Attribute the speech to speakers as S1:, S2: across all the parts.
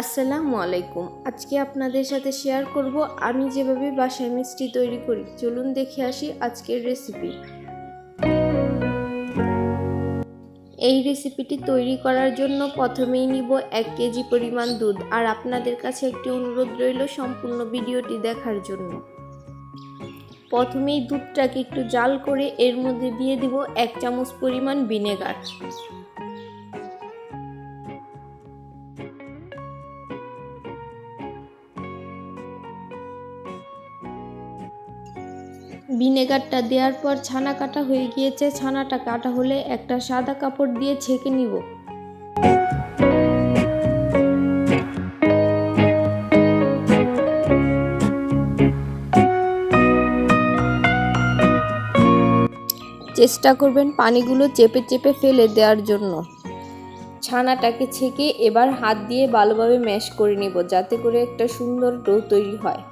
S1: আসসালামু আলাইকুম। আজকে আপনাদের সাথে শেয়ার করব আমি যেভাবে বাসায় মিষ্টি তৈরি করি। চলুন দেখে আসি আজকের রেসিপি। এই রেসিপিটি তৈরি করার জন্য প্রথমেই নিব 1 কেজি পরিমাণ দুধ। আর আপনাদের কাছে একটি অনুরোধ রইল সম্পূর্ণ ভিডিওটি দেখার জন্য। প্রথমেই দুধটাকে একটু জাল করে এর মধ্যে দিয়ে দিব 1 চামচ পরিমাণ ভিনেগার। ভিনেগারটা দেওয়ার পর ছানা কাটা হয়ে গিয়েছে। ছানাটা কাটা হলে একটা সাদা কাপড় দিয়ে ছেঁকে নিব। চেষ্টা করবেন পানিগুলো চেপে চেপে ফেলে দেওয়ার জন্য। ছানাটাকে ছেঁকে এবার হাত দিয়ে ভালোভাবে ম্যাশ করে নিব, যাতে করে একটা সুন্দর ডো তৈরি হয়।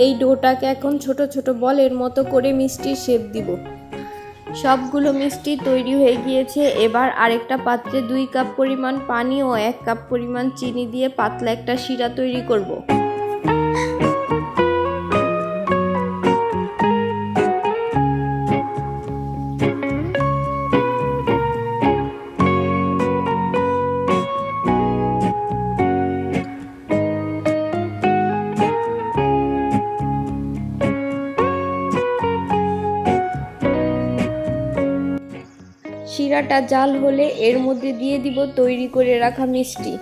S1: এই ডোটাকে এখন ছোট ছোট বলের মতো করে মিষ্টির শেপ দিব। সবগুলো মিষ্টি তৈরি হয়ে গিয়েছে। এবার আরেকটা পাত্রে 2 কাপ পরিমাণ পানি ও 1 কাপ পরিমাণ চিনি দিয়ে পাতলা একটা শিরা তৈরি করব। শিরাটা জাল হলে এর মধ্যে দিয়ে দিব তৈরি করে রাখা মিষ্টি।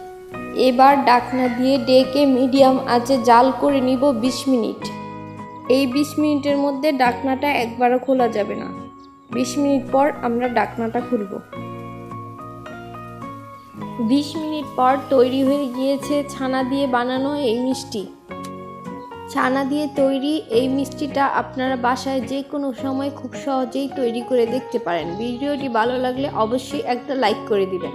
S1: এবার ঢাকনা দিয়ে ডেকে মিডিয়াম আঁচে জাল করে নিব 20 মিনিট। এই 20 মিনিটের মধ্যে ঢাকনাটা একবারও খোলা যাবে না। 20 মিনিট পর আমরা ঢাকনাটা খুলব। 20 মিনিট পর তৈরি হয়ে গিয়েছে ছানা দিয়ে বানানো এই মিষ্টি। ছানা দিয়ে তৈরি এই মিষ্টিটা আপনারা বাসায় যে কোনো সময় খুব সহজেই তৈরি করে দেখতে পারেন। ভিডিওটি ভালো লাগলে অবশ্যই একটা লাইক করে দিবেন।